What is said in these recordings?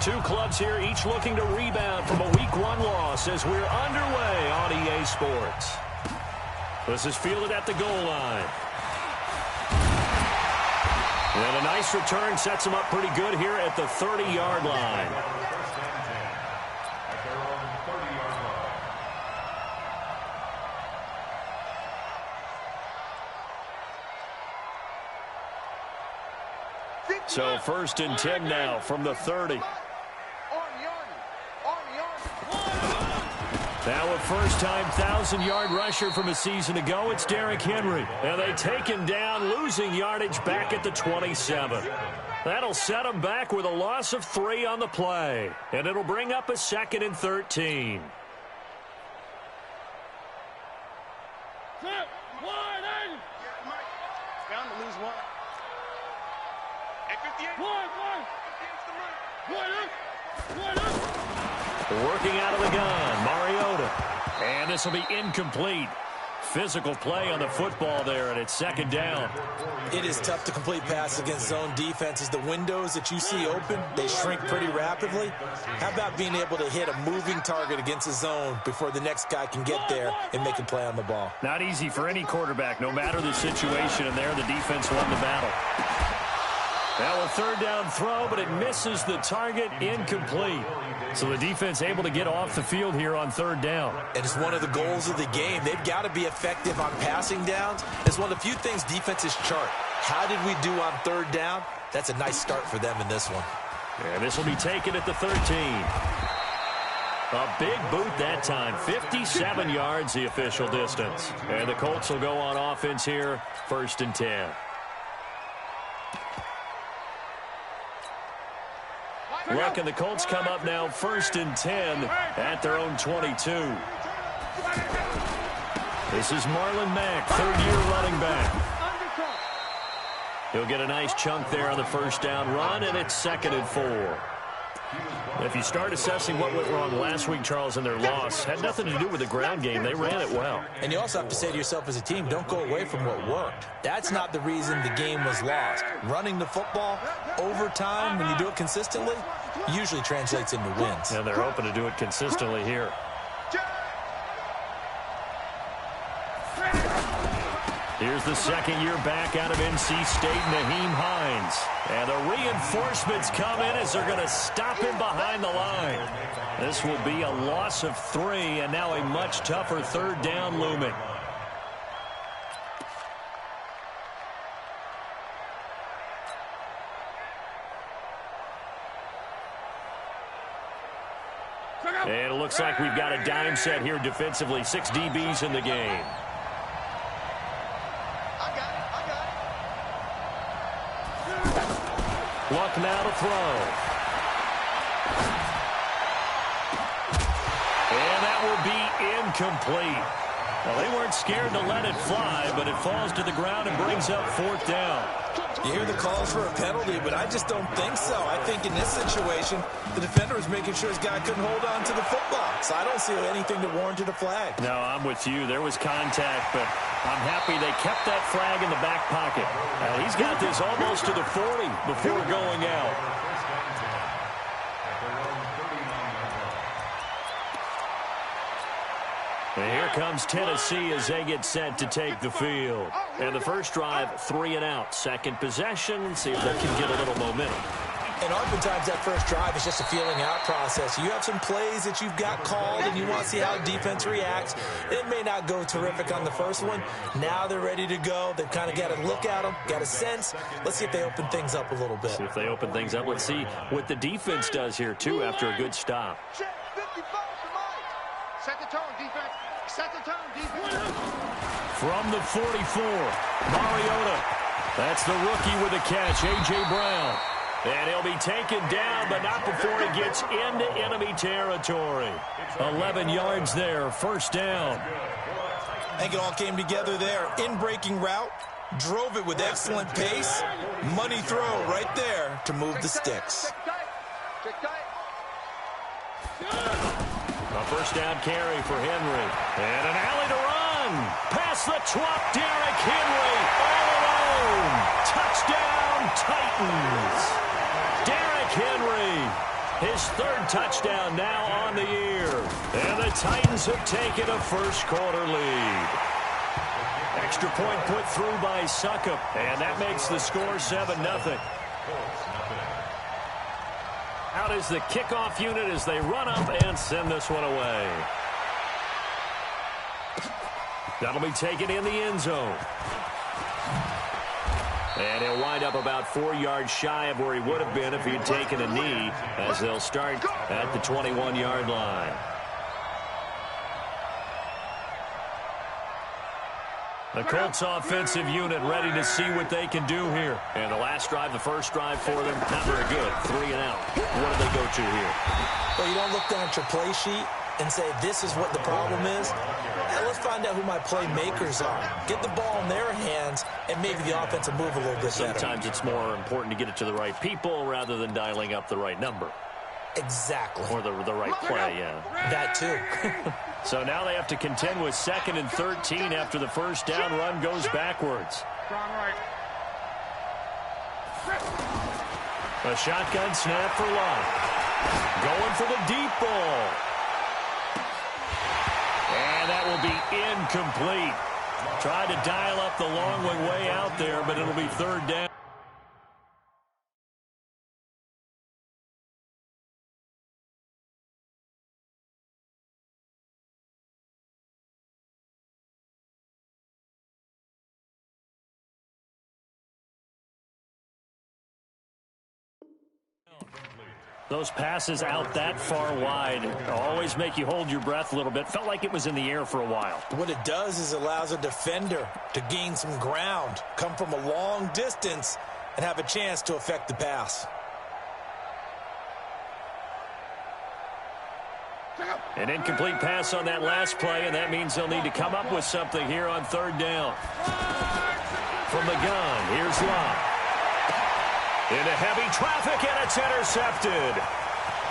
two clubs here, each looking to rebound from a Week 1 loss as we're underway on EA Sports. This is fielded at the goal line. And a nice return sets him up pretty good here at the 30-yard line. So 1st and 10 now from the 30. Now a first-time 1,000-yard rusher from a season ago, it's Derrick Henry. And they take him down, losing yardage back at the 27. That'll set him back with a loss of 3 on the play. And it'll bring up a 2nd and 13. Down to lose 1. At 58. Working out of the gun, Mariota. And this will be incomplete. Physical play on the football there, and it's 2nd down. It is tough to complete passes against zone defenses. The windows that you see open, they shrink pretty rapidly. How about being able to hit a moving target against a zone before the next guy can get there and make a play on the ball? Not easy for any quarterback, no matter the situation, and there the defense won the battle. Now a 3rd down throw, but it misses the target, incomplete. So the defense able to get off the field here on 3rd down. And it's one of the goals of the game. They've got to be effective on passing downs. It's one of the few things defenses chart. How did we do on 3rd down? That's a nice start for them in this one. And this will be taken at the 13. A big boot that time. 57 yards the official distance. And the Colts will go on offense here, 1st and 10. Look, and the Colts come up now 1st and 10 at their own 22. This is Marlon Mack, 3rd-year running back. He'll get a nice chunk there on the 1st down run, and it's 2nd and 4. If you start assessing what went wrong last week, Charles, in their loss, had nothing to do with the ground game. They ran it well. And you also have to say to yourself as a team, don't go away from what worked. That's not the reason the game was lost. Running the football over time, when you do it consistently, usually translates into wins. And they're hoping to do it consistently here. Here's the 2nd-year back out of NC State, Naheem Hines. And the reinforcements come in as they're going to stop him behind the line. This will be a loss of 3, and now a much tougher 3rd down looming. And it looks like we've got a dime set here defensively. 6 DBs in the game. Luck now to throw. And that will be incomplete. Well, they weren't scared to let it fly, but it falls to the ground and brings up 4th down. You hear the calls for a penalty, but I just don't think so. I think in this situation, the defender was making sure his guy couldn't hold on to the football. So I don't see anything that warranted a flag. No, I'm with you. There was contact, but I'm happy they kept that flag in the back pocket. He's got this almost to the 40 before going out. And here comes Tennessee as they get set to take the field. And the first drive, 3 and out. 2nd possession. See if they can get a little momentum. And oftentimes that first drive is just a feeling out process. You have some plays that you've got called and you want to see how defense reacts. It may not go terrific on the first one. Now they're ready to go. They've kind of got to look at them, got a sense. Let's see if they open things up a little bit. See if they open things up. Let's see what the defense does here, too, after a good stop. Set the tone, defense. Set the tone, defense. From the 44, Mariota. That's the rookie with a catch, A.J. Brown. And he'll be taken down, but not before he gets into enemy territory. 11 yards there, 1st down. I think it all came together there. In-breaking route, drove it with excellent pace. Money throw right there to move the sticks. A 1st down carry for Henry. And an alley to run. Past the 12, Derrick Henry all alone. Touchdown, Titans. Derrick Henry His third touchdown now on the year. And the Titans have taken a first-quarter lead. Extra point put through by Succop, and that makes the score 7-0. Out is the kickoff unit as they run up and send this one away. That'll be taken in the end zone. And he'll wind up about 4 yards shy of where he would have been if he had taken a knee, as they'll start at the 21-yard line. The Colts offensive unit ready to see what they can do here. And the last drive, the first drive for them, not very good. 3 and out. What do they go to here? Well, you don't look down at your play sheet and say, this is what the problem is. Now, let's find out who my playmakers are. Get the ball in their hands, and maybe the offense will move a little bit better. Sometimes it's more important to get it to the right people rather than dialing up the right number. Exactly. Or the right play, yeah. That too. So now they have to contend with 2nd and 13 after the first down run goes backwards. A shotgun snap for Locke. Going for the deep ball. And that will be incomplete. Tried to dial up the long one way out there, but it'll be 3rd down. Those passes out that far wide always make you hold your breath a little bit. Felt like it was in the air for a while. What it does is allows a defender to gain some ground, come from a long distance, and have a chance to affect the pass. An incomplete pass on that last play, and that means they'll need to come up with something here on 3rd down. From the gun, here's Locke. Into heavy traffic, and it's intercepted.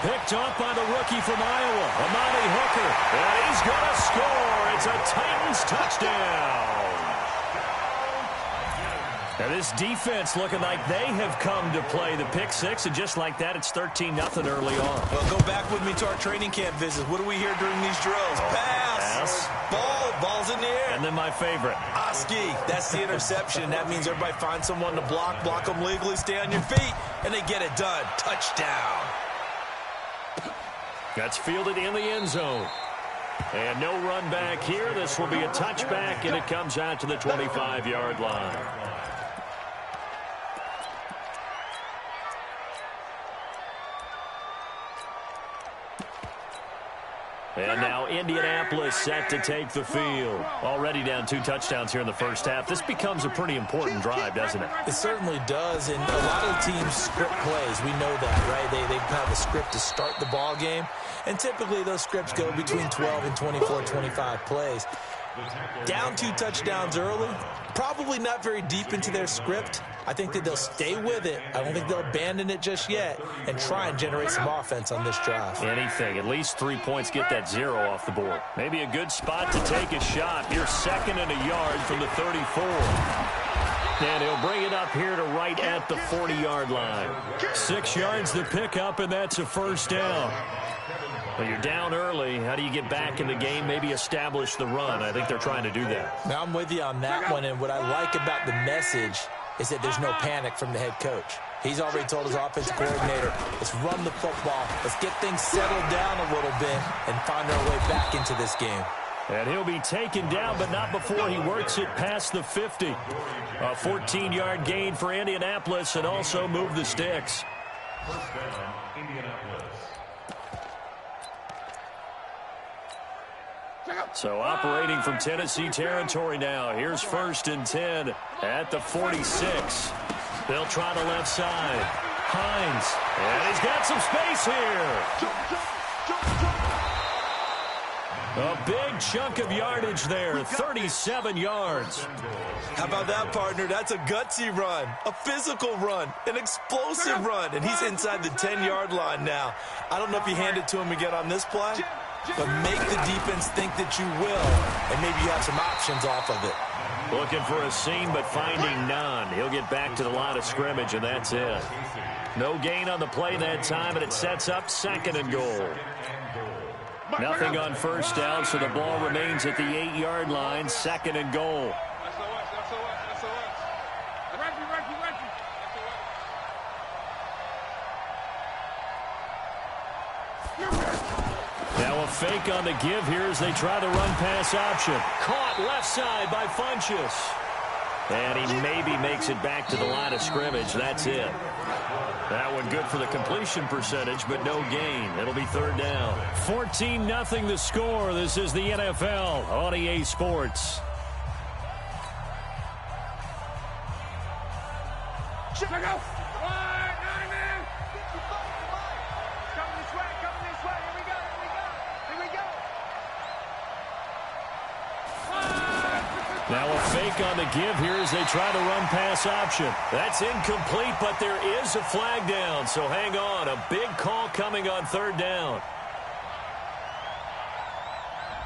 Picked up by the rookie from Iowa, Amani Hooker. And he's going to score. It's a Titans touchdown. And this defense looking like they have come to play the pick six, and just like that, it's 13-0 early on. Well, go back with me to our training camp visits. What do we hear during these drills? Pass. Ball's in the air. And then my favorite. Oski, that's the interception. That means everybody finds someone to block them legally, stay on your feet, and they get it done. Touchdown. That's fielded in the end zone. And no run back here. This will be a touchback, and it comes out to the 25-yard line. And now Indianapolis set to take the field. Already down 2 touchdowns here in the first half. This becomes a pretty important drive, doesn't it? It certainly does, and a lot of teams script plays. We know that, right? They have a script to start the ball game, and typically those scripts go between 12 and 24, 25 plays. Down 2 touchdowns early, probably not very deep into their script. I think that they'll stay with it. I don't think they'll abandon it just yet and try and generate some offense on this drive. Anything. At least 3 points, get that 0 off the board. Maybe a good spot to take a shot. Here's 2nd and a yard from the 34. And he'll bring it up here to right at the 40-yard line. 6 yards to pick up, and that's a first down. Well, you're down early. How do you get back in the game? Maybe establish the run. I think they're trying to do that. Now, I'm with you on that one, and what I like about the message is that there's no panic from the head coach. He's already told his offensive coordinator, let's run the football, let's get things settled down a little bit and find our way back into this game. And he'll be taken down, but not before he works it past the 50. A 14-yard gain for Indianapolis, and also move the sticks. First down, Indianapolis. So operating from Tennessee territory now. Here's 1st and 10 at the 46. They'll try the left side. Hines. And he's got some space here. A big chunk of yardage there. 37 yards. How about that, partner? That's a gutsy run, a physical run, an explosive run. And he's inside the 10-yard line now. I don't know if you hand it to him again on this play, but make the defense think that you will, and maybe you have some options off of it. Looking for a seam, but finding none. He'll get back to the line of scrimmage, and that's it. No gain on the play that time, and it sets up 2nd and goal. Nothing on first down, so the ball remains at the 8-yard line, 2nd and goal. Now a fake on the give here as they try the run-pass option. Caught left side by Funchess. And he maybe makes it back to the line of scrimmage. That's it. That one good for the completion percentage, but no gain. It'll be 3rd down. 14-0 the score. This is the NFL on EA Sports. Check out. Wide, 9 man. Coming this way, coming this way. Here we go, here we go. Here we go. Now a fake on the give here as they try the run-pass option. That's incomplete, but there is a flag down, so hang on. A big call coming on 3rd down.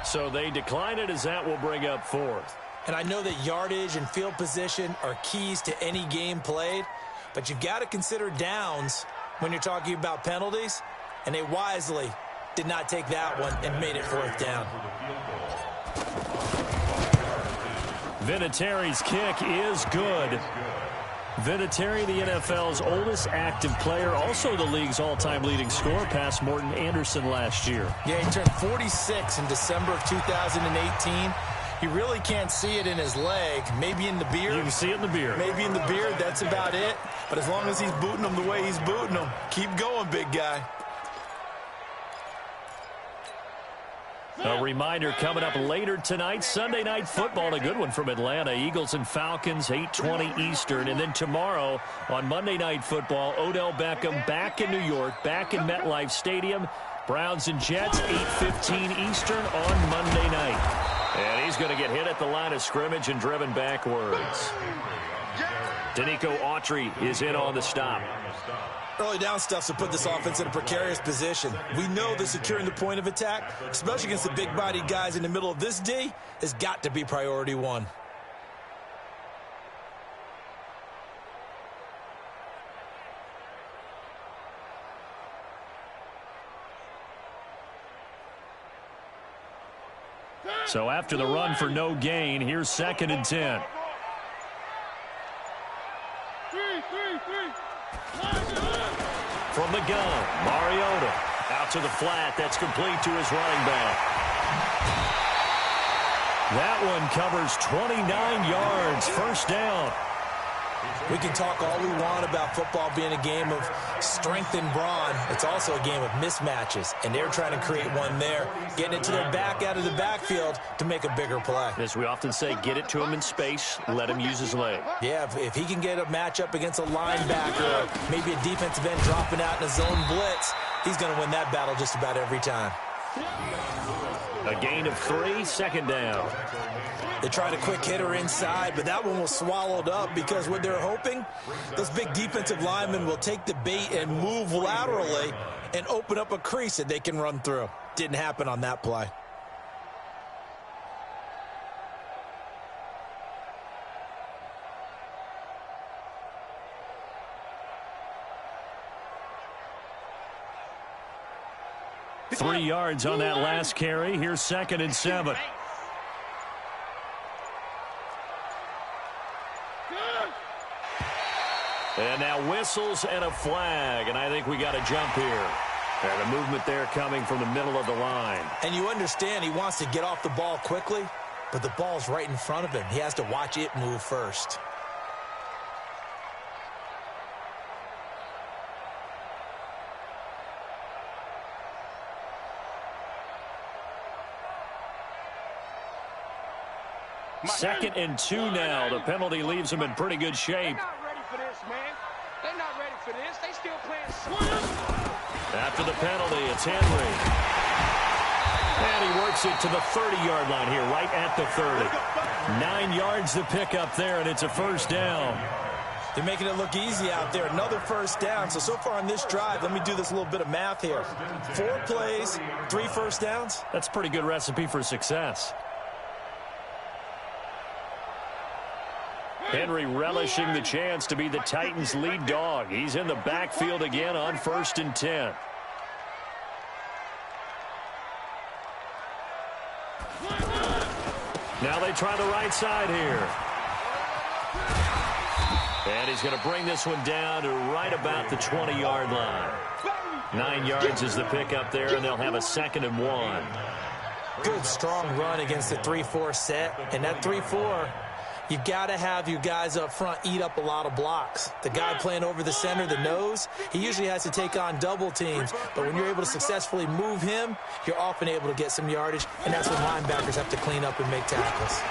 So they decline it as that will bring up 4th. And I know that yardage and field position are keys to any game played, but you've got to consider downs when you're talking about penalties, and they wisely did not take that one and made it 4th down. Vinatieri's kick is good. Vinatieri, the NFL's oldest active player, also the league's all-time leading scorer, past Morton Anderson last year. Yeah, he turned 46 in December of 2018. You really can't see it in his leg, maybe in the beard. You can see it in the beard. Maybe in the beard, that's about it. But as long as he's booting him the way he's booting him, keep going, big guy. A reminder coming up later tonight, Sunday Night Football, a good one from Atlanta. Eagles and Falcons, 8:20 Eastern. And then tomorrow on Monday Night Football, Odell Beckham back in New York, back in MetLife Stadium. Browns and Jets, 8:15 Eastern on Monday night. And he's going to get hit at the line of scrimmage and driven backwards. Danico Autry is in on the stop. Early down stuff to put this offense in a precarious position. We know that securing the point of attack, especially against the big-bodied guys in the middle of this D, has got to be priority 1. So after the run for no gain, here's 2nd and 10. From the gun, Mariota out to the flat. That's complete to his running back. That one covers 29 yards. 1st down. We can talk all we want about football being a game of strength and brawn. It's also a game of mismatches, and they're trying to create one there, getting it to their back out of the backfield to make a bigger play. As we often say, get it to him in space, let him use his leg. Yeah, if he can get a matchup against a linebacker or maybe a defensive end dropping out in a zone blitz, he's going to win that battle just about every time. A gain of 3, 2nd down. They tried a quick hitter inside, but that one was swallowed up because what they're hoping, those big defensive linemen will take the bait and move laterally and open up a crease that they can run through. Didn't happen on that play. Three yards on that last carry. Here's 2nd and 7. And now whistles and a flag, and I think we got a jump here. And a movement there coming from the middle of the line. And you understand he wants to get off the ball quickly, but the ball's right in front of him. He has to watch it move first. Second and 2 now. The penalty leaves him in pretty good shape. They're not ready for this, man. They're not ready for this. They still playing. After the penalty, it's Henry. And he works it to the 30-yard line here, right at the 30. 9 yards to pick up there, and it's a 1st down. They're making it look easy out there. Another 1st down. So far on this drive, let me do this little bit of math here. 4 plays, 3 1st downs. That's a pretty good recipe for success. Henry relishing the chance to be the Titans' lead dog. He's in the backfield again on 1st and 10. Now they try the right side here. And he's going to bring this one down to right about the 20-yard line. 9 yards is the pickup there, and they'll have a 2nd and 1. Good, strong run against the 3-4 set. And that 3-4, you've got to have your guys up front eat up a lot of blocks. The guy playing over the center, the nose, he usually has to take on double teams. But when you're able to successfully move him, you're often able to get some yardage, and that's when linebackers have to clean up and make tackles.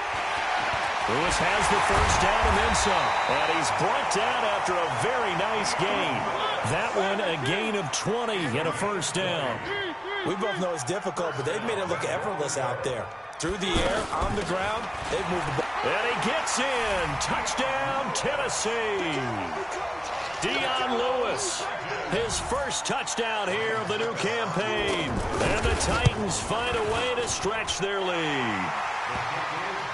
Lewis has the first down and then some. And he's brought down after a very nice gain. That one a gain of 20 and a first down. We both know it's difficult, but they've made it look effortless out there. Through the air, on the ground, they've moved the ball. And he gets in. Touchdown, Tennessee. Dion Lewis, his first touchdown here of the new campaign. And the Titans find a way to stretch their lead.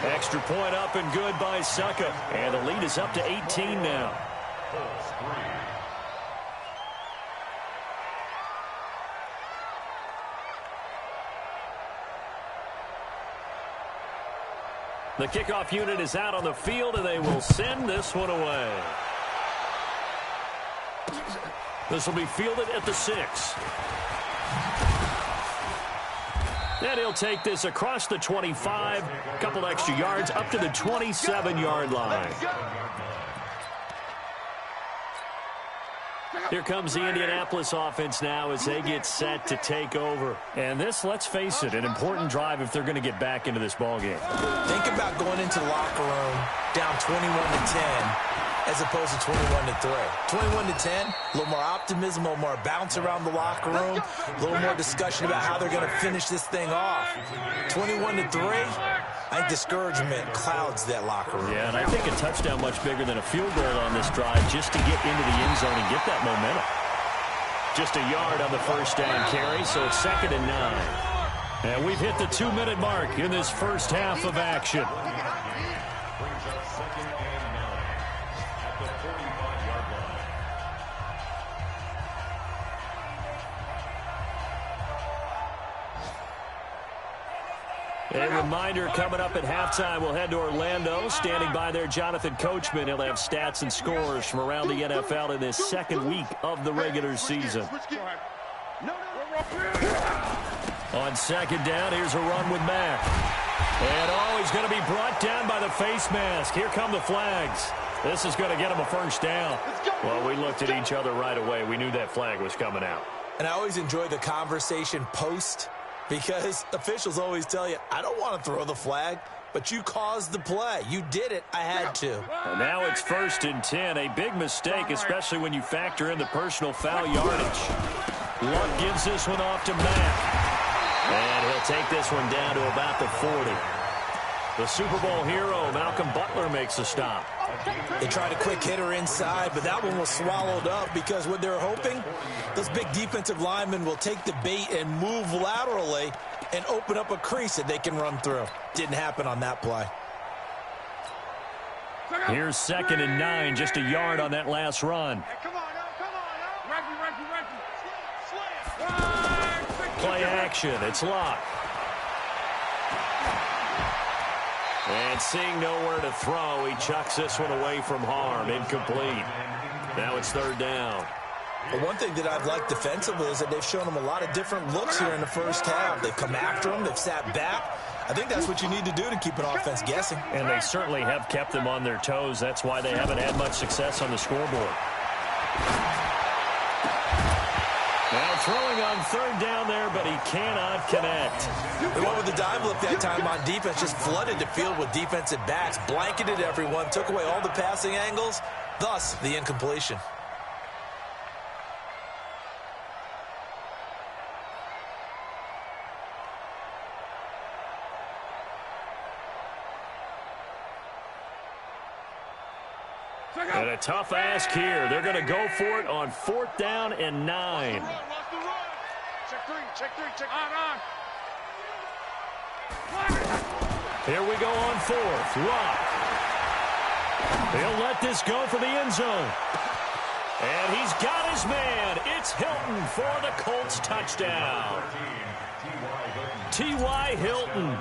Extra point up and good by Succa. And the lead is up to 18 now. The kickoff unit is out on the field, and they will send this one away. This will be fielded at the 6. And he'll take this across the 25, a couple extra yards, up to the 27-yard line. Here comes the Indianapolis offense now as they get set to take over. And this, let's face it, an important drive if they're going to get back into this ballgame. Think about going into the locker room down 21-10 as opposed to 21-3. 21-10, a little more optimism, a little more bounce around the locker room, a little more discussion about how they're going to finish this thing off. 21-3, I think discouragement clouds that locker room. Yeah, and I think a touchdown much bigger than a field goal on this drive just to get into the end zone and get that momentum. Just a yard on the first down carry, so it's 2nd and 9. And we've hit the 2-minute mark in this first half of action. A reminder, coming up at halftime, we'll head to Orlando. Standing by there, Jonathan Coachman. He'll have stats and scores from around the NFL in this second week of the regular season. On 2nd down, here's a run with Mack. And, he's going to be brought down by the face mask. Here come the flags. This is going to get him a first down. Well, we looked at each other right away. We knew that flag was coming out. And I always enjoy the conversation post, because officials always tell you, I don't want to throw the flag, but you caused the play. You did it. I had to. And now it's 1st and 10. A big mistake, especially when you factor in the personal foul yardage. Luck gives this one off to Mack. And he'll take this one down to about the 40. The Super Bowl hero, Malcolm Butler, makes a stop. They tried a quick hitter inside, but that one was swallowed up because what they're hoping, those big defensive linemen will take the bait and move laterally and open up a crease that they can run through. Didn't happen on that play. Here's 2nd and 9, just a yard on that last run. Play action, it's Locke. And seeing nowhere to throw, he chucks this one away from harm. Incomplete. Now it's 3rd down. But one thing that I've liked defensively is that they've shown him a lot of different looks here in the first half. They've come after him. They've sat back. I think that's what you need to do to keep an offense guessing. And they certainly have kept them on their toes. That's why they haven't had much success on the scoreboard. Now throwing on 3rd down there, but he cannot connect. The one with the dive look that time on defense just flooded the field with defensive backs, blanketed everyone, took away all the passing angles, thus the incompletion. And a tough ask here. They're going to go for it on 4th down and 9. Check 3. Here we go on 4th. Rock. He'll let this go for the end zone. And he's got his man. It's Hilton for the Colts touchdown. T.Y. Hilton,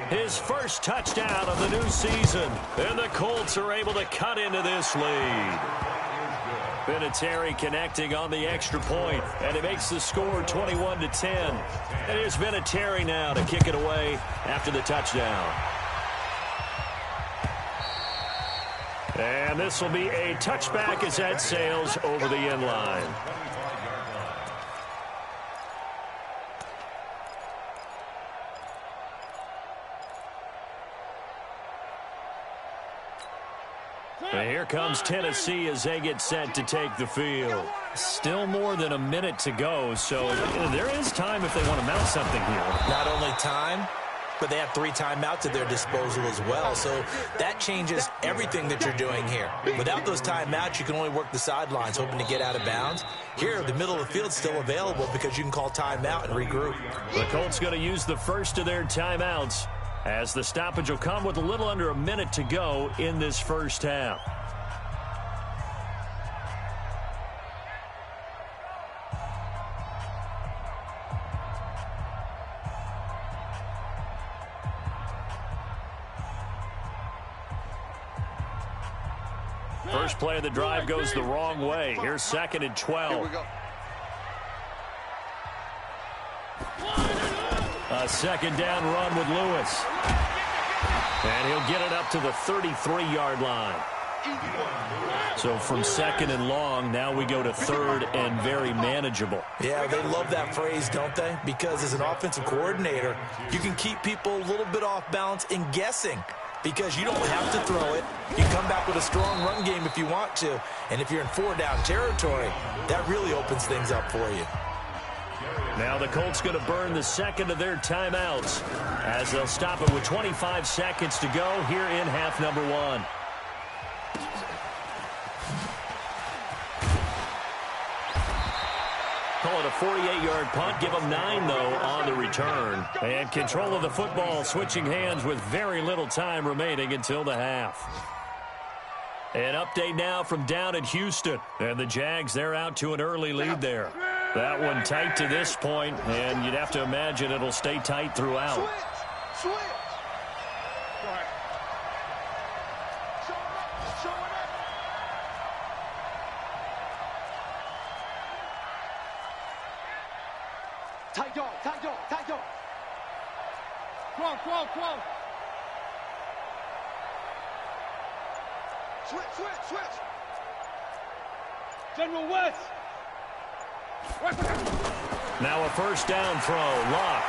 his first touchdown of the new season. And the Colts are able to cut into this lead. Vinatieri connecting on the extra point, and it makes the score 21-10. And here's Vinatieri now to kick it away after the touchdown. And this will be a touchback as that sails over the end line. And here comes Tennessee as they get set to take the field. Still more than a minute to go, so there is time if they want to mount something here. Not only time, but they have 3 timeouts at their disposal as well, so that changes everything that you're doing here. Without those timeouts, you can only work the sidelines, hoping to get out of bounds. Here, the middle of the field's still available because you can call timeout and regroup. The Colts going to use the first of their timeouts, as the stoppage will come with a little under a minute to go in this first half. First play of the drive goes the wrong way. Here's 2nd and 12. Here we go. A 2nd down run with Lewis. And he'll get it up to the 33-yard line. So from 2nd and long, now we go to 3rd and very manageable. Yeah, they love that phrase, don't they? Because as an offensive coordinator, you can keep people a little bit off balance and guessing, because you don't have to throw it. You can come back with a strong run game if you want to. And if you're in 4-down territory, that really opens things up for you. Now the Colts going to burn the 2nd of their timeouts as they'll stop it with 25 seconds to go here in half number 1. Call it a 48-yard punt. Give them 9, though, on the return. And control of the football switching hands with very little time remaining until the half. An update now from down in Houston. And the Jags, they're out to an early lead there. That one tight to this point, and you'd have to imagine it'll stay tight throughout. Switch. Go ahead. Show it up. Tight dog. Come on. Switch. General West. Now a first down throw. Lock.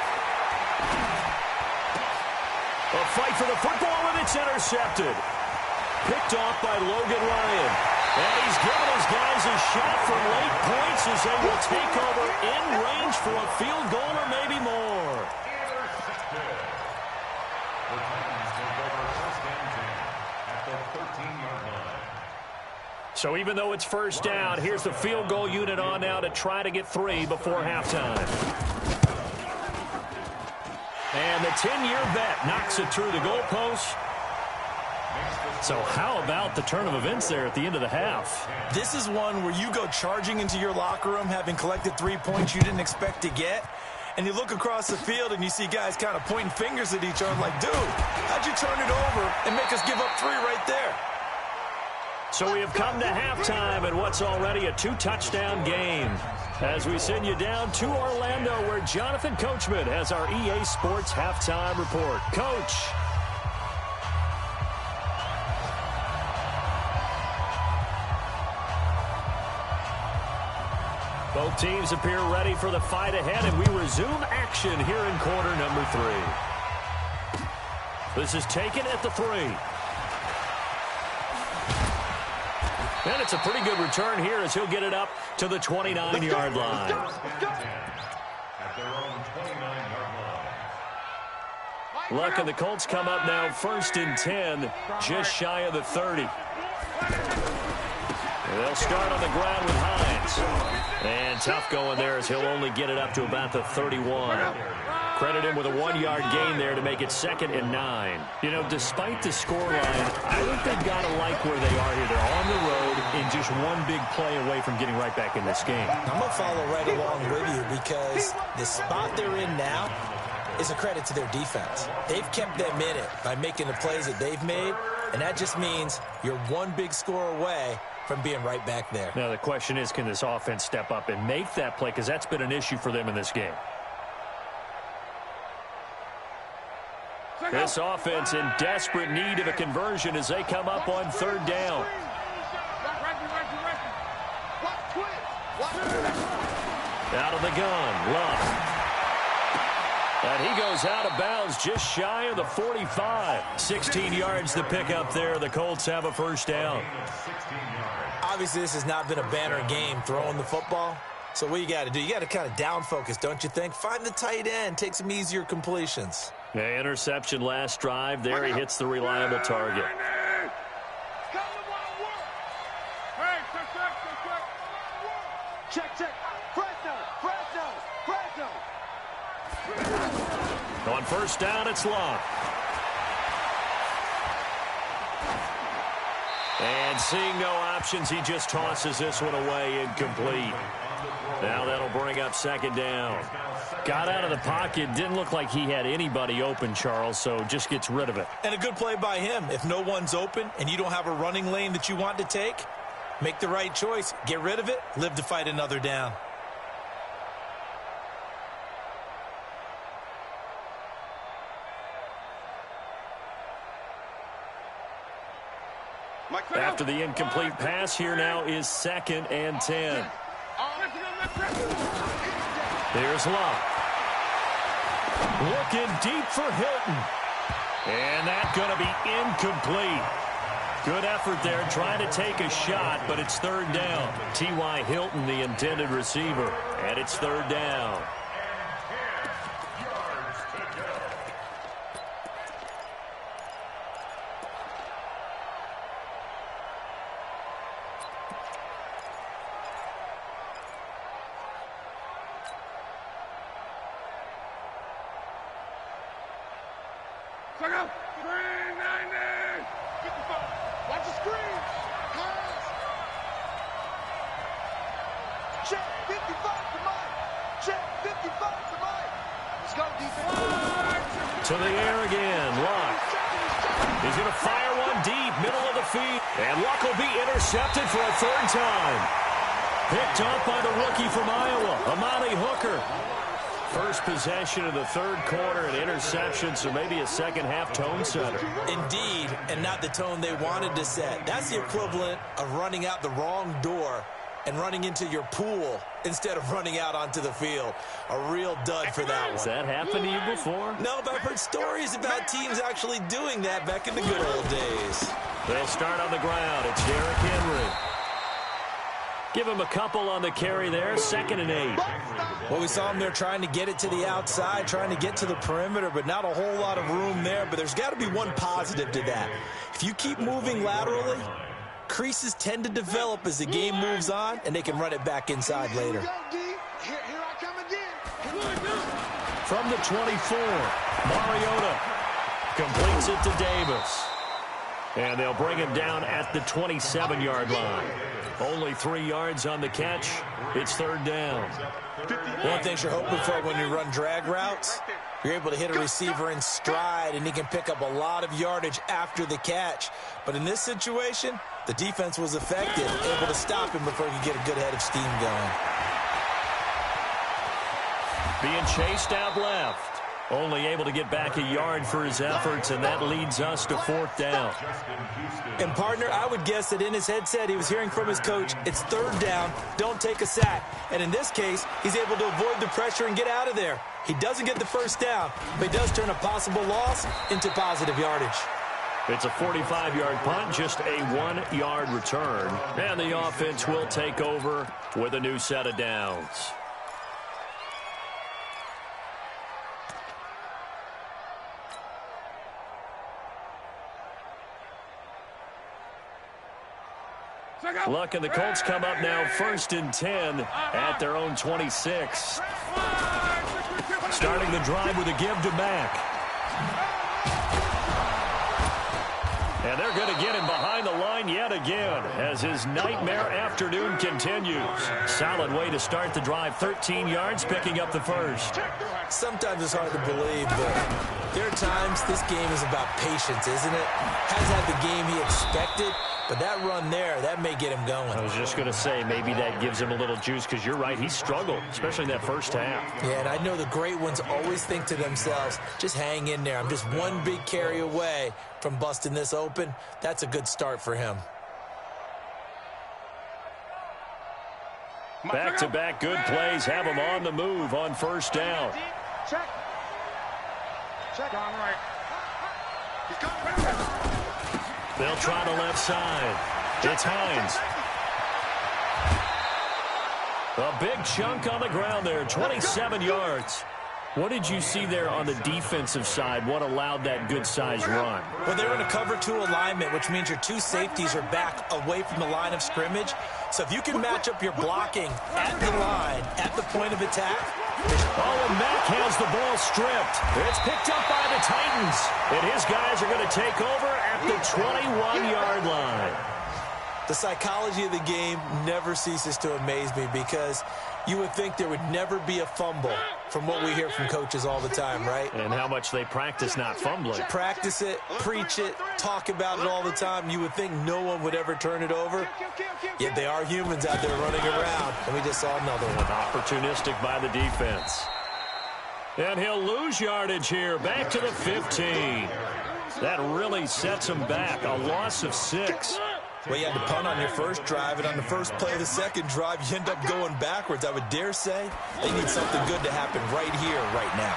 A fight for the football, and it's intercepted. Picked off by Logan Ryan. And he's given his guys a shot for late points as they will take over in range for a field goal or maybe more. The Titans take over 1st and 10 at the 13-yard line. So even though it's first down, here's the field goal unit on now to try to get 3 before halftime. And the 10-year vet knocks it through the goalpost. So how about the turn of events there at the end of the half? This is one where you go charging into your locker room having collected 3 points you didn't expect to get, and you look across the field and you see guys kind of pointing fingers at each other like, dude, how'd you turn it over and make us give up 3 right there? So we have come to halftime in what's already a 2-touchdown game, as we send you down to Orlando, where Jonathan Coachman has our EA Sports halftime report. Coach. Both teams appear ready for the fight ahead, and we resume action here in quarter number 3. This is taken at the 3. And it's a pretty good return here as he'll get it up to the 29-yard line. At their own 29-yard line. Luck and the Colts come up now 1st and 10, just shy of the 30. And they'll start on the ground with Hines. And tough going there as he'll only get it up to about the 31. Credit him with a 1-yard gain there to make it 2nd and 9. You know, despite the scoreline, I think they've got to like where they are here. They're on the road and just one big play away from getting right back in this game. I'm going to follow right along with you because the spot they're in now is a credit to their defense. They've kept them in it by making the plays that they've made, and that just means you're one big score away from being right back there. Now, the question is, can this offense step up and make that play? Because that's been an issue for them in this game. This offense in desperate need of a conversion as they come up on 3rd down. Out of the gun, Love. And he goes out of bounds just shy of the 45. 16 yards to pick up there. The Colts have a 1st down. Obviously, this has not been a banner game throwing the football. So what you got to do, you got to kind of down focus, don't you think? Find the tight end, take some easier completions. Yeah, interception last drive. There he hits the reliable target. Check. Fresno. On 1st down, it's Love. And seeing no options, he just tosses this one away, incomplete. Now that'll bring up 2nd down. Got out of the pocket. Didn't look like he had anybody open, Charles, so just gets rid of it. And a good play by him. If no one's open and you don't have a running lane that you want to take, make the right choice. Get rid of it. Live to fight another down. After the incomplete pass, here now is 2nd and 10. There's Love. Looking deep for Hilton. And that's going to be incomplete. Good effort there, trying to take a shot, but it's 3rd down. T.Y. Hilton, the intended receiver, and it's 3rd down. Watch the screen. Check 55 to Mike. Check 55 to Mike. Let's go, defense. To the air again. Luck. He's going to fire one deep, middle of the field. And Luck will be intercepted for a 3rd time. Picked up by the rookie from Iowa, Amani Hooker. First possession of the 3rd quarter, an interception, so maybe a second-half tone setter. Indeed, and not the tone they wanted to set. That's the equivalent of running out the wrong door and running into your pool instead of running out onto the field. A real dud for that one. Has that happened to you before? No, but I've heard stories about teams actually doing that back in the good old days. They'll start on the ground. It's Derrick Henry. Give him a couple on the carry there. 2nd and 8. Well, we saw him there trying to get it to the outside, trying to get to the perimeter, but not a whole lot of room there. But there's got to be one positive to that. If you keep moving laterally, creases tend to develop as the game moves on, and they can run it back inside later. Here I come again. From the 24, Mariota completes it to Davis. And they'll bring him down at the 27-yard line. Only 3 yards on the catch. It's 3rd down. One thing you're hoping for when you run drag routes, you're able to hit a receiver in stride, and he can pick up a lot of yardage after the catch. But in this situation, the defense was effective, able to stop him before he could get a good head of steam going. Being chased out left. Only able to get back a yard for his efforts, and that leads us to 4th down. And, partner, I would guess that in his headset he was hearing from his coach, it's 3rd down, don't take a sack. And in this case, he's able to avoid the pressure and get out of there. He doesn't get the 1st down, but he does turn a possible loss into positive yardage. It's a 45-yard punt, just a 1-yard return. And the offense will take over with a new set of downs. Luck and the Colts come up now 1st and 10 at their own 26. Starting the drive with a give to Mack. And they're going to get him behind the line yet again as his nightmare afternoon continues. Solid way to start the drive. 13 yards, picking up the first. Sometimes it's hard to believe, but there are times this game is about patience, isn't it? Hasn't had the game he expected, but that run there, that may get him going. I was just going to say, maybe that gives him a little juice because you're right, he struggled, especially in that first half. Yeah, and I know the great ones always think to themselves, just hang in there. I'm just one big carry away from busting this open. That's a good start for him. Back-to-back good plays have him on the move on first down. Check. Check on right. He's going. They'll try the left side. It's Hines. A big chunk on the ground there, 27 yards. What did you see there on the defensive side? What allowed that good-sized run? Well, they're in a cover 2 alignment, which means your 2 safeties are back away from the line of scrimmage. So if you can match up your blocking at the line, at the point of attack. Oh, and Mack has the ball stripped. It's picked up by the Titans. And his guys are going to take over at the 21-yard line. The psychology of the game never ceases to amaze me because you would think there would never be a fumble from what we hear from coaches all the time, right? And how much they practice not fumbling. Practice it, preach it, talk about it all the time. You would think no one would ever turn it over. Yet they are humans out there running around, and we just saw another one. Opportunistic by the defense. And he'll lose yardage here, back to the 15. That really sets him back, a loss of 6. Well, you had to punt on your first drive, and on the first play of the second drive, you end up going backwards. I would dare say they need something good to happen right here, right now.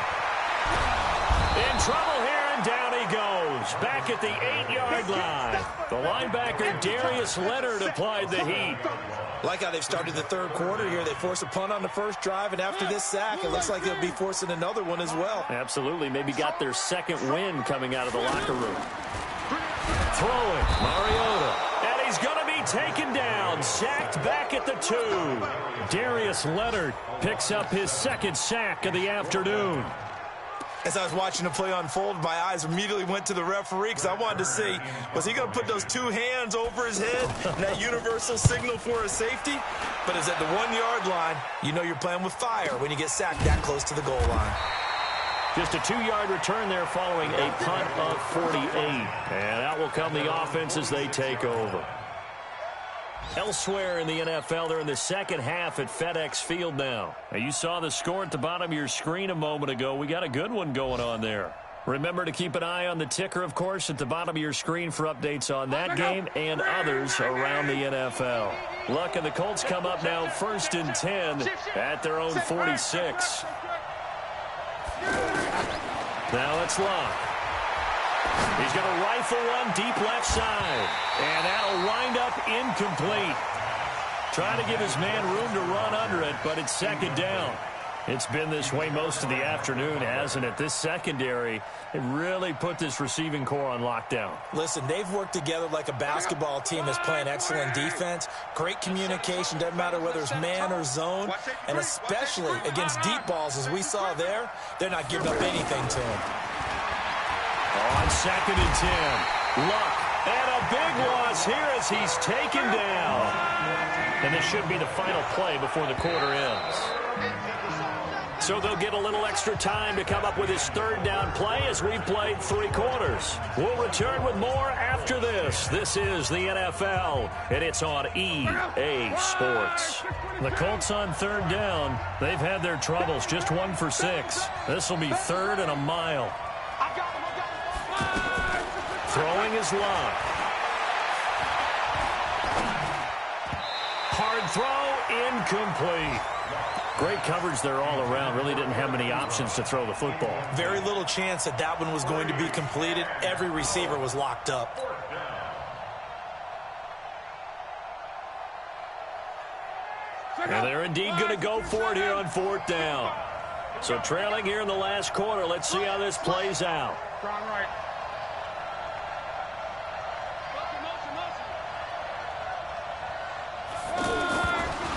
In trouble here, and down he goes. Back at the 8-yard line. The linebacker, Darius Leonard, applied the heat. Like how they've started the third quarter here. They force a punt on the first drive, and after this sack, it looks like they'll be forcing another one as well. Absolutely. Maybe got their second win coming out of the locker room. Throwing, Mariota. And he's going to be taken down, sacked back at the 2. Darius Leonard picks up his second sack of the afternoon. As I was watching the play unfold, my eyes immediately went to the referee because I wanted to see, was he going to put those 2 hands over his head and that universal signal for a safety? But it's at the 1-yard line. You know you're playing with fire when you get sacked that close to the goal line. Just a 2-yard return there following a punt of 48. And out will come the offense as they take over. Elsewhere in the NFL, they're in the second half at FedEx Field now. And you saw the score at the bottom of your screen a moment ago. We got a good one going on there. Remember to keep an eye on the ticker, of course, at the bottom of your screen for updates on that game and others around the NFL. Luck and the Colts come up now 1st and 10 at their own 46. Now it's Luck. He's going to rifle one deep left side. And that'll wind up incomplete. Trying to give his man room to run under it, but it's second down. It's been this way most of the afternoon, hasn't it? This secondary, it really put this receiving core on lockdown. Listen, they've worked together like a basketball team that's playing excellent defense. Great communication, doesn't matter whether it's man or zone. And especially against deep balls, as we saw there, they're not giving up anything to him. On 2nd and 10, Luck. And a big loss here as he's taken down. And this should be the final play before the quarter ends. So they'll get a little extra time to come up with his 3rd down play as we've played 3 quarters. We'll return with more after this. This is the NFL, and it's on EA Sports. The Colts on 3rd down. They've had their troubles, just 1 for 6. This will be 3rd and a mile. Throwing his Luck. Hard throw, incomplete. Great coverage there all around. Really didn't have many options to throw the football. Very little chance that that one was going to be completed. Every receiver was locked up. And they're indeed going to go for it here on 4th down. So trailing here in the last quarter. Let's see how this plays out.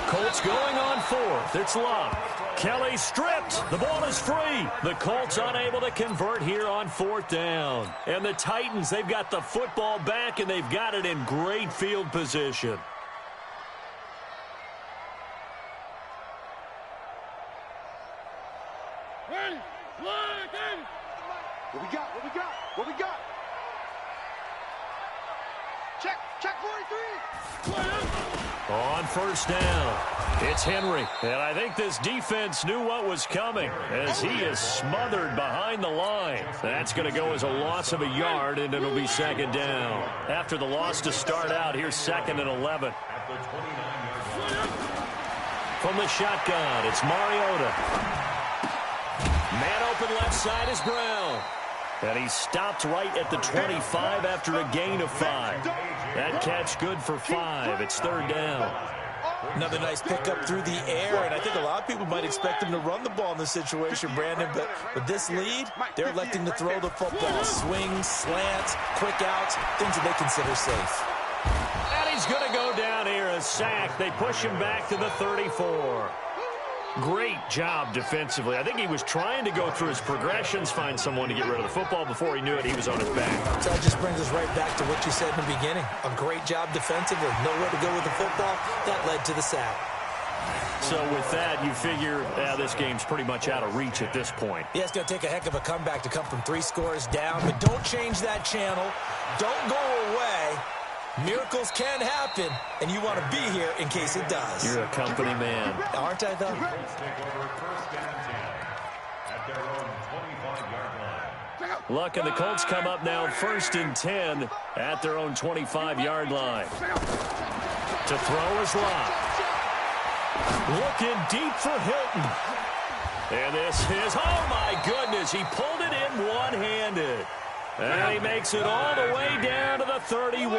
Colts going on 4th. It's Luck. Kelly stripped. The ball is free. The Colts unable to convert here on 4th down. And the Titans, they've got the football back, and they've got it in great field position. What we got? What we got? What we got? Check 43. On 1st down, it's Henry. And I think this defense knew what was coming as he is smothered behind the line. That's going to go as a loss of a yard, and it'll be 2nd down. After the loss to start out, here's 2nd and 11. From the shotgun, it's Mariota. Man open left side is Brown. And he stopped right at the 25 after a gain of 5. That catch good for 5. It's 3rd down. Another nice pickup through the air, and I think a lot of people might expect him to run the ball in this situation, Brandon, but with this lead, they're electing to throw the football. Swings, slants, quick outs, things that they consider safe. And he's going to go down here, a sack. They push him back to the 34. Great job defensively. I think he was trying to go through his progressions, find someone to get rid of the football. Before he knew it, he was on his back. So that just brings us right back to what you said in the beginning. A great job defensively. Nowhere to go with the football. That led to the sack. So with that, you figure this game's pretty much out of reach at this point. Yeah, it's going to take a heck of a comeback to come from 3 scores down. But don't change that channel. Don't go away. Miracles can happen, and you want to be here in case it does. You're a company man. Aren't I, though? Luck and the Colts come up now 1st and 10 at their own 25-yard line. To throw is Locke. Looking deep for Hilton. And this is, oh my goodness, he pulled it in one-handed. And he makes it all the way down to the 31.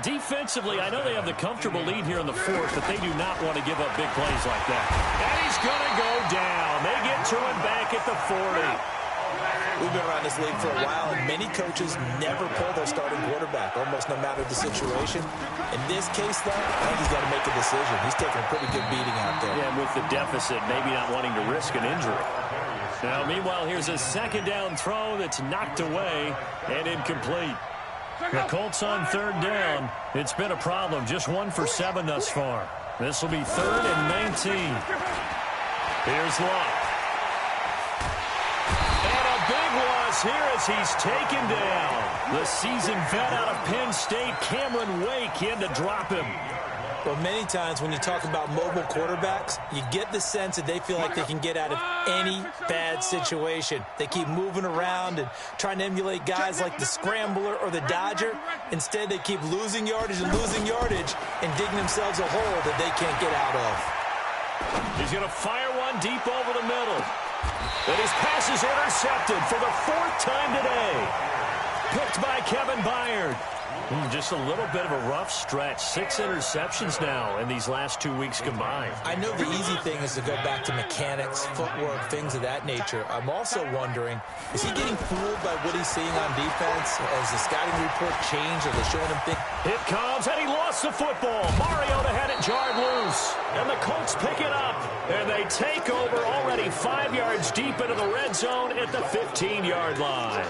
Defensively, I know they have the comfortable lead here in the 4th, but they do not want to give up big plays like that. And he's going to go down. They get to him back at the 40. We've been around this league for a while, and many coaches never pull their starting quarterback, almost no matter the situation. In this case, though, I think he's got to make a decision. He's taking a pretty good beating out there. Yeah, and with the deficit, maybe not wanting to risk an injury. Now, meanwhile, here's a 2nd down throw that's knocked away and incomplete. The Colts on 3rd down. It's been a problem. Just 1 for 7 thus far. This will be 3rd and 19. Here's Locke. And a big loss here as he's taken down. The seasoned vet out of Penn State, Cameron Wake, in to drop him. Well, many times when you talk about mobile quarterbacks, you get the sense that they feel like they can get out of any bad situation. They keep moving around and trying to emulate guys like the Scrambler or the Dodger. Instead, they keep losing yardage and digging themselves a hole that they can't get out of. He's going to fire one deep over the middle. And his pass is intercepted for the 4th time today. Picked by Kevin Byard. Just a little bit of a rough stretch. 6 interceptions now in these last 2 weeks combined. I know the easy thing is to go back to mechanics, footwork, things of that nature. I'm also wondering, is he getting fooled by what he's seeing on defense? Has the scouting report changed? Are they showing him things? It comes, and he lost the football. Mariota had it jarred loose. And the Colts pick it up. And they take over already 5 yards deep into the red zone at the 15-yard line.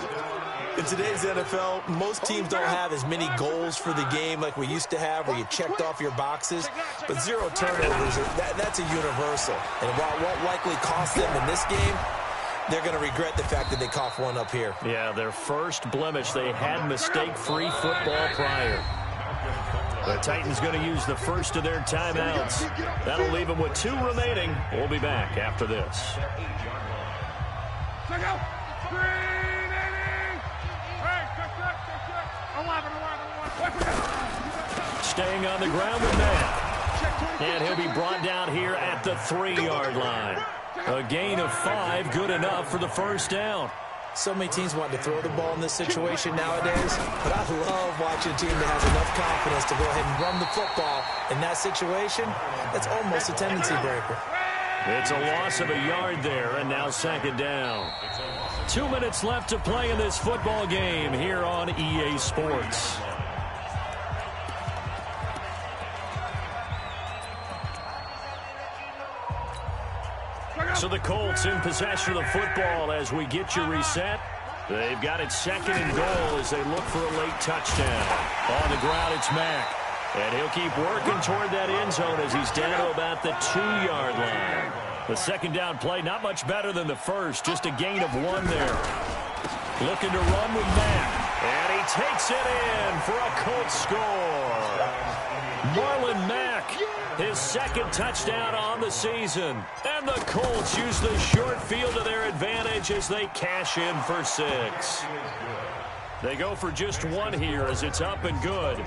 In today's NFL, most teams don't have as many goals for the game like we used to have, where you checked off your boxes. But 0 turnovers, that's a universal. And while it won't likely cost them in this game, they're going to regret the fact that they coughed one up here. Yeah, their first blemish. They had mistake-free football prior. The Titans going to use the first of their timeouts. That'll leave them with 2 remaining. We'll be back after this. Staying on the ground with Matt. And he'll be brought down here at the 3-yard line. A gain of 5, good enough for the 1st down. So many teams want to throw the ball in this situation nowadays, but I love watching a team that has enough confidence to go ahead and run the football. In that situation, that's almost a tendency breaker. It's a loss of a yard there, and now 2nd down. 2 minutes left to play in this football game here on EA Sports. So the Colts in possession of the football as we get you reset. They've got it 2nd and goal as they look for a late touchdown. On the ground, it's Mack. And he'll keep working toward that end zone as he's down to about the 2-yard line. The 2nd down play, not much better than the first, just a gain of 1 there. Looking to run with Mack. And he takes it in for a Colts score. Marlon Mack, his 2nd touchdown on the season. And the Colts use the short field to their advantage as they cash in for 6. They go for just 1 here as it's up and good.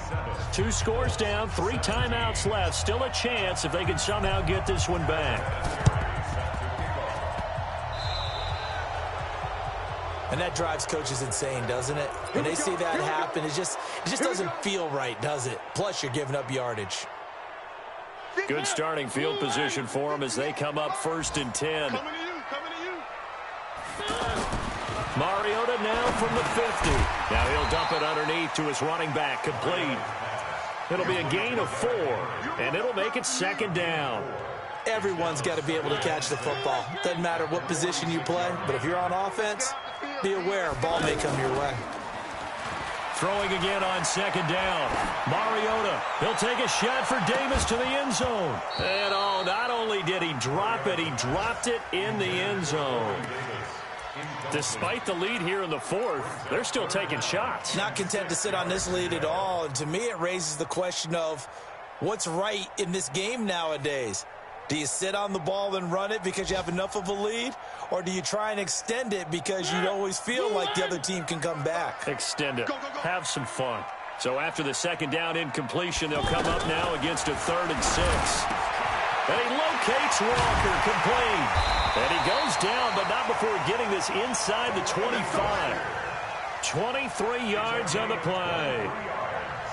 2 scores down, 3 timeouts left. Still a chance if they can somehow get this one back. And that drives coaches insane, doesn't it? When they see that happen, it just doesn't feel right, does it? Plus, you're giving up yardage. Good starting field position for them as they come up 1st and 10. Mariota now from the 50. Now he'll dump it underneath to his running back, complete. It'll be a gain of 4, and it'll make it 2nd down. Everyone's got to be able to catch the football. Doesn't matter what position you play, but if you're on offense, be aware, ball may come your way. Throwing again on 2nd down. Mariota, he'll take a shot for Davis to the end zone. And not only did he drop it, he dropped it in the end zone. Despite the lead here in the 4th, they're still taking shots. Not content to sit on this lead at all, and to me it raises the question of what's right in this game nowadays. Do you sit on the ball and run it because you have enough of a lead? Or do you try and extend it because you always feel like the other team can come back? Extend it. Have some fun. So after the 2nd down incompletion, they'll come up now against a 3rd and 6. And he locates Walker, complete. And he goes down, but not before getting this inside the 25. 23 yards on the play.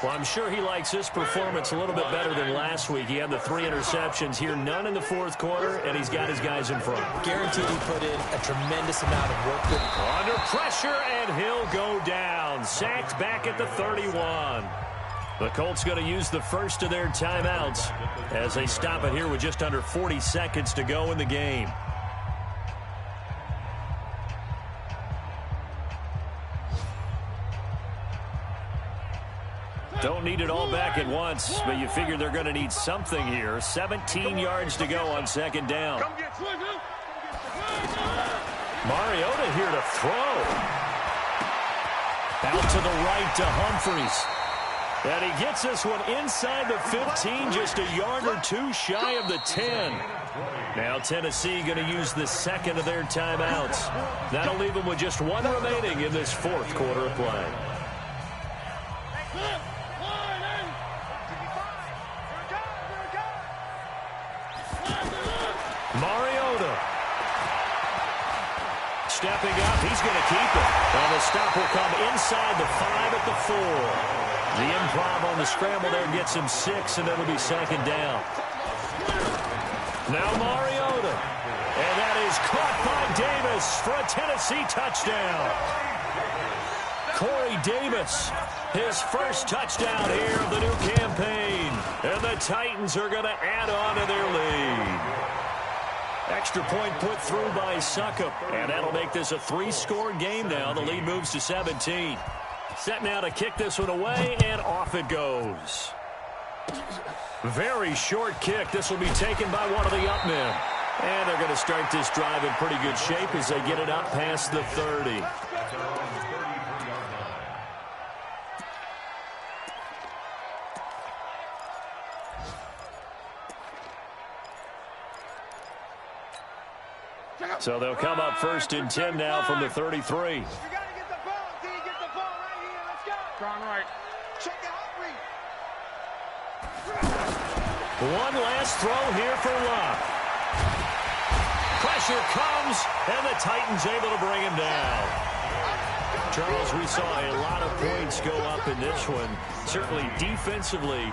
Well, I'm sure he likes this performance a little bit better than last week. He had the 3 interceptions here, none in the 4th quarter, and he's got his guys in front. Guaranteed he put in a tremendous amount of work. Under pressure, and he'll go down. Sacked back at the 31. The Colts going to use the first of their timeouts as they stop it here with just under 40 seconds to go in the game. Don't need it all back at once, but you figure they're going to need something here. 17 yards to go on 2nd down. Mariota here to throw. Out to the right to Humphries. And he gets this one inside the 15, just a yard or 2 shy of the 10. Now Tennessee going to use the 2nd of their timeouts. That'll leave them with just 1 remaining in this 4th quarter of play. Mariota. Stepping up, he's going to keep it. And the stop will come inside the 5 at the 4. The improv on the scramble there gets him 6, and it'll be 2nd down. Now Mariota. And that is caught by Davis for a Tennessee touchdown. Corey Davis, his first touchdown here of the new campaign. And the Titans are going to add on to their lead. Extra point put through by Succop. And that'll make this a 3-score game now. The lead moves to 17. Set now to kick this one away, and off it goes. Very short kick. This will be taken by one of the up men. And they're going to start this drive in pretty good shape as they get it up past the 30. So they'll come up 1st and 10 now from the 33. One last throw here for Luck. Pressure comes, and the Titans able to bring him down. Charles, we saw a lot of points go up in this one. Certainly defensively,